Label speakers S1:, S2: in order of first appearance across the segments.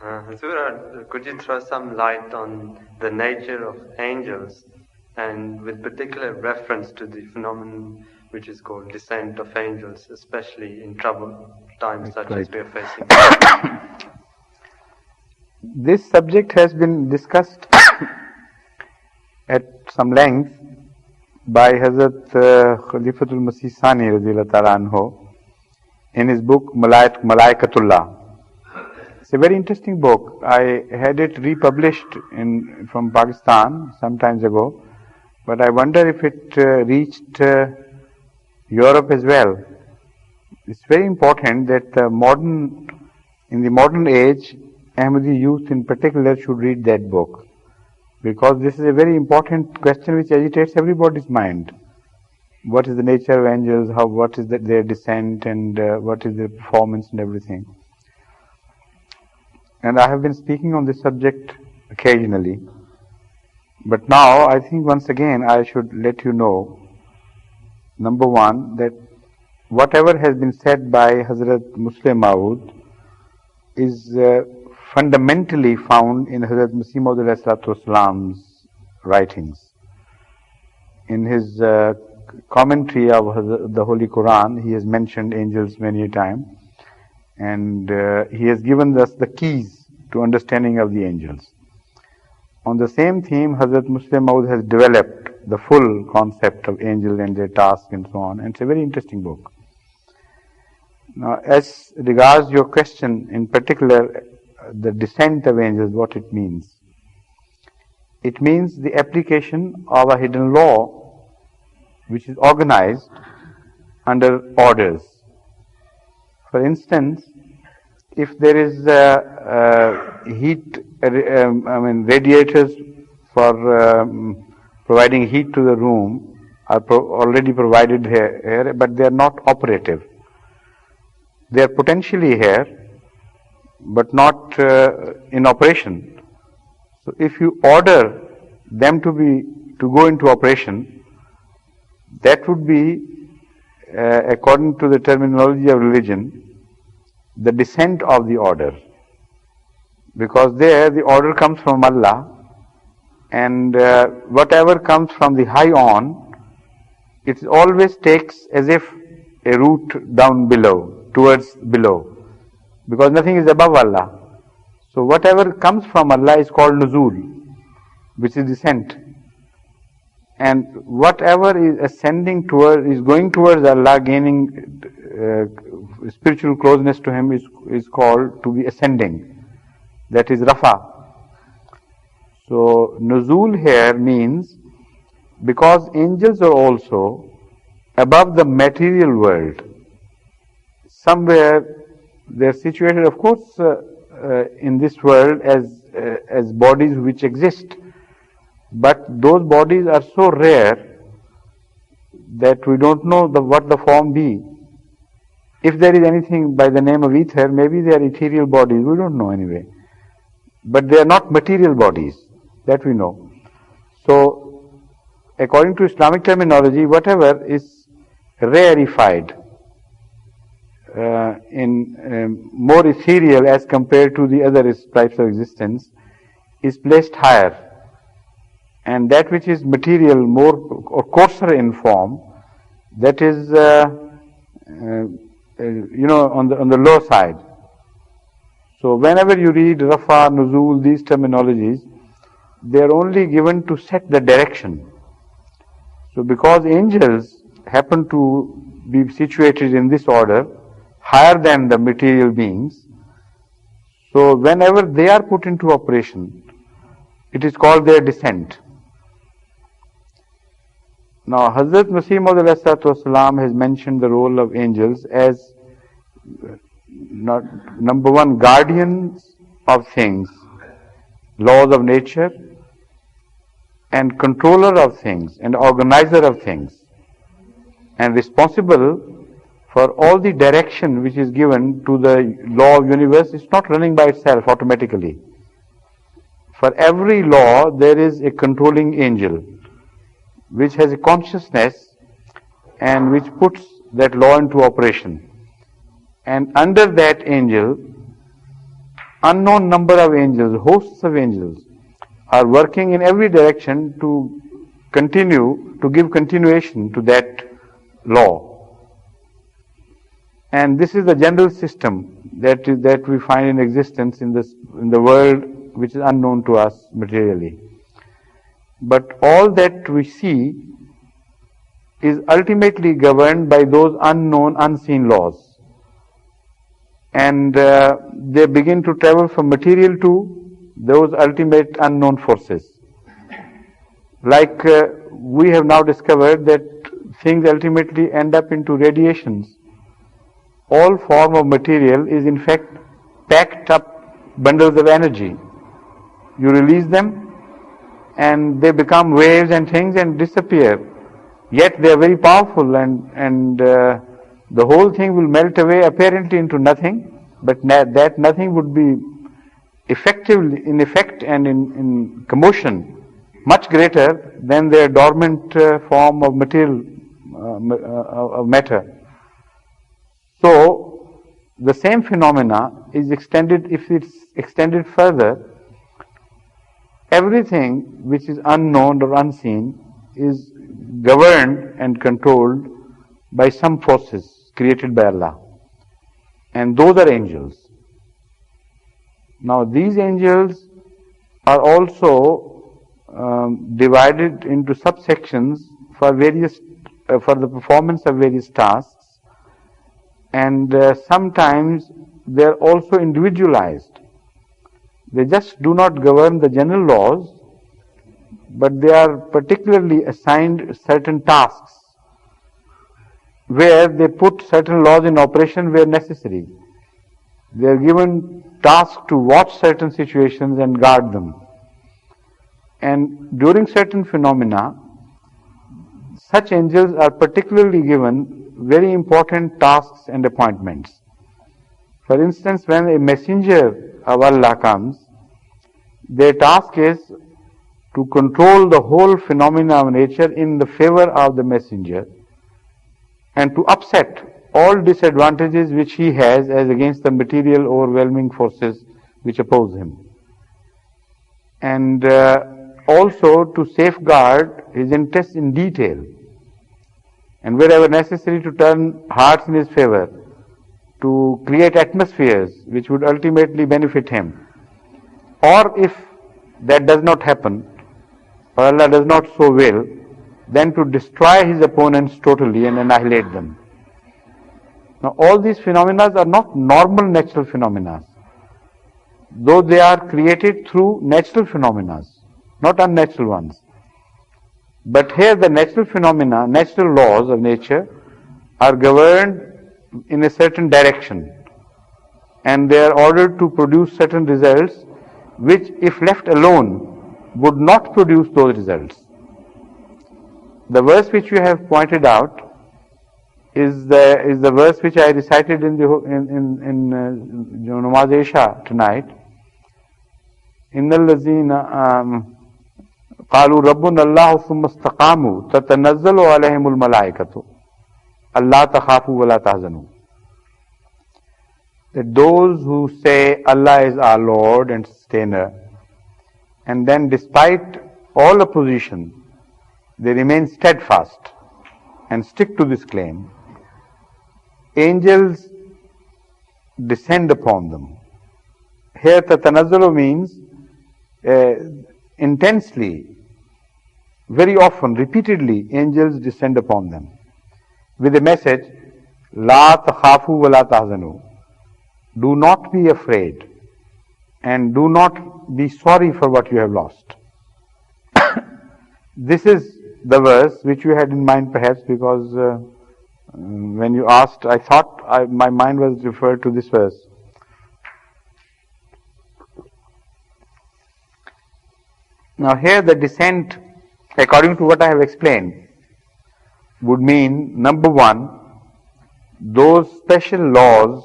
S1: Hazura, could you throw some light on the nature of angels and with particular reference to the phenomenon which is called descent of angels, especially in troubled times such as we are facing?
S2: This subject has been discussed at some length by Hazrat Khalifatul Masih Sani radhiyallahu ta'ala anhu in his book Malaikatullah. It's a very interesting book. I had it republished from Pakistan some times ago, but I wonder if it reached Europe as well. It's very important that in the modern age, Ahmadi youth in particular should read that book, because this is a very important question which agitates everybody's mind. What is the nature of angels? What is their descent, and what is their performance and everything? And I have been speaking on this subject occasionally. But now I think once again I should let you know, number one, that whatever has been said by Hazrat Muslim Maud is fundamentally found in Hazrat Masih Maud-Salam's writings. In his commentary of the Holy Quran, he has mentioned angels many a time, and he has given us the keys to understanding of the angels. On the same theme, Hazrat Muslim Maud has developed the full concept of angels and their tasks and so on, and it's a very interesting book. Now, as regards your question, in particular, the descent of angels, what it means. It means the application of a hidden law which is organized under orders. For instance, if there is radiators for providing heat to the room are already provided here, but they are not operative. They are potentially here, but not in operation. So if you order them to go into operation, that would be, according to the terminology of religion, the descent of the order. Because there the order comes from Allah, and whatever comes from the high on, it always takes as if a route down below, towards below, because nothing is above Allah. So whatever comes from Allah is called nuzul, which is descent. And whatever is ascending towards, is going towards Allah, gaining spiritual closeness to Him, is called to be ascending. That is rafa. So nuzul here means, because angels are also above the material world, somewhere they are situated, of course, in this world as bodies which exist, but those bodies are so rare that we don't know what the form be. If there is anything by the name of ether, maybe they are ethereal bodies, we don't know anyway. But they are not material bodies, that we know. So, according to Islamic terminology, whatever is rarefied, more ethereal as compared to the other types of existence, is placed higher. And that which is material, more or coarser in form, that is, on the low side. So whenever you read Rafa, Nuzul, these terminologies, they are only given to set the direction. So because angels happen to be situated in this order, higher than the material beings, so whenever they are put into operation, it is called their descent. Now, Hazrat Masih Maud has mentioned the role of angels as number one, guardians of things, laws of nature, and controller of things, and organizer of things, and responsible for all the direction which is given to the law of universe. It's not running by itself automatically. For every law, there is a controlling angel, which has a consciousness and which puts that law into operation. And under that angel unknown number of angels, hosts of angels, are working in every direction to give continuation to that law. And this is the general system that we find in existence in the world, which is unknown to us materially. But all that we see is ultimately governed by those unknown, unseen laws. And they begin to travel from material to those ultimate unknown forces. Like we have now discovered that things ultimately end up into radiations. All form of material is in fact packed up bundles of energy. You release them and they become waves and things and disappear. Yet they are very powerful, and the whole thing will melt away apparently into nothing, but that nothing would be effectively, in effect and in commotion, much greater than their dormant form of material, of matter. So, the same phenomena is extended, if it's extended further, everything which is unknown or unseen is governed and controlled by some forces created by Allah. And those are angels. Now these angels are also divided into subsections for the performance of various tasks, and sometimes they are also individualized. They just do not govern the general laws, but they are particularly assigned certain tasks where they put certain laws in operation where necessary. They are given tasks to watch certain situations and guard them. And during certain phenomena, such angels are particularly given very important tasks and appointments. For instance, when a messenger of Allah comes, their task is to control the whole phenomena of nature in the favor of the messenger and to upset all disadvantages which he has as against the material overwhelming forces which oppose him. And also to safeguard his interests in detail, and wherever necessary to turn hearts in his favor, to create atmospheres which would ultimately benefit him. Or if that does not happen, or Allah does not so will, then to destroy his opponents totally and annihilate them. Now all these phenomena are not normal natural phenomena, though they are created through natural phenomena, not unnatural ones. But here the natural phenomena, natural laws of nature are governed in a certain direction, and they are ordered to produce certain results which, if left alone, would not produce those results. The verse which you have pointed out is the verse which I recited in Namaz Isha tonight. Innal lazina qalu rabbuna Allah thumma istaqamu tatanazzalu alayhimul malaikatu alla takhafu wa la tahzanu. That those who say Allah is our Lord and Sustainer, and then despite all opposition, they remain steadfast and stick to this claim, angels descend upon them. Here tatanazzalu means intensely, very often, repeatedly, angels descend upon them with a message, La takhafu wa la tahzanu. Do not be afraid and do not be sorry for what you have lost. This is the verse which you had in mind perhaps, because when you asked, I thought my mind was referred to this verse. Now here the descent, according to what I have explained, would mean, number one, those special laws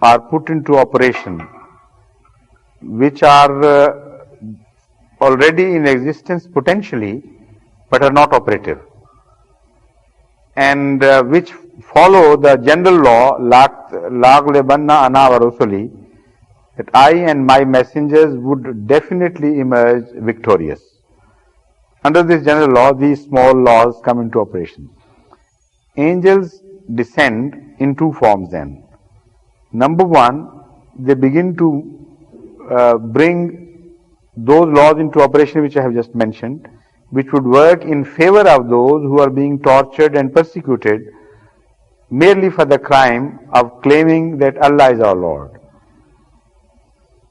S2: are put into operation which are already in existence potentially but are not operative, and which follow the general law, la'aghlibanna ana wa rusuli, that I and my messengers would definitely emerge victorious. Under this general law, these small laws come into operation. Angels descend in two forms then. Number one, they begin to bring those laws into operation which I have just mentioned, which would work in favor of those who are being tortured and persecuted merely for the crime of claiming that Allah is our Lord.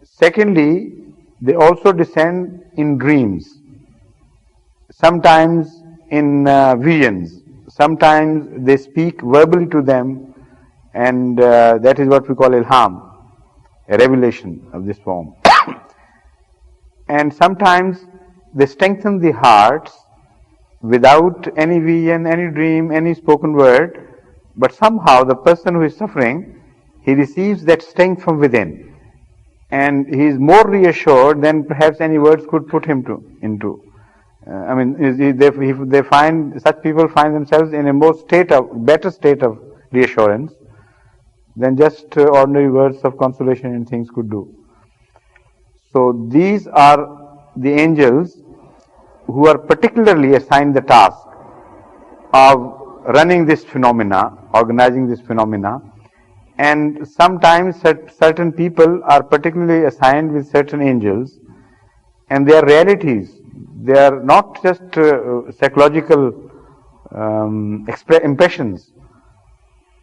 S2: Secondly, they also descend in dreams, sometimes in visions, sometimes they speak verbally to them, and that is what we call ilham, a revelation of this form. And sometimes they strengthen the hearts without any vision, any dream, any spoken word, but somehow the person who is suffering, he receives that strength from within, and he is more reassured than perhaps any words could put him into. They find, such people find themselves in a better state of reassurance than just ordinary words of consolation and things could do. So these are the angels who are particularly assigned the task of running this phenomena, organizing this phenomena, and sometimes certain people are particularly assigned with certain angels, and they are realities. They are not just psychological impressions.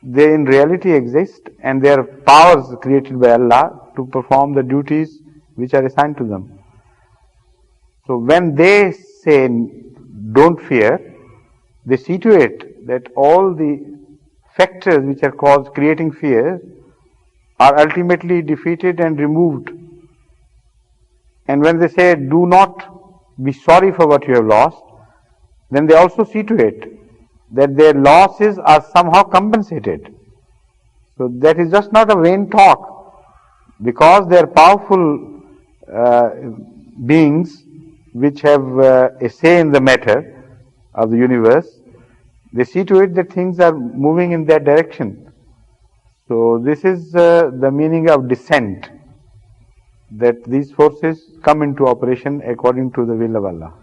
S2: They in reality exist, and they are powers created by Allah to perform the duties which are assigned to them. So when they say, don't fear, they see to it that all the factors which are creating fear are ultimately defeated and removed. And when they say, do not be sorry for what you have lost, then they also see to it that their losses are somehow compensated. So that is just not a vain talk, because they are powerful beings which have a say in the matter of the universe. They see to it that things are moving in that direction. So this is the meaning of descent, that these forces come into operation according to the will of Allah.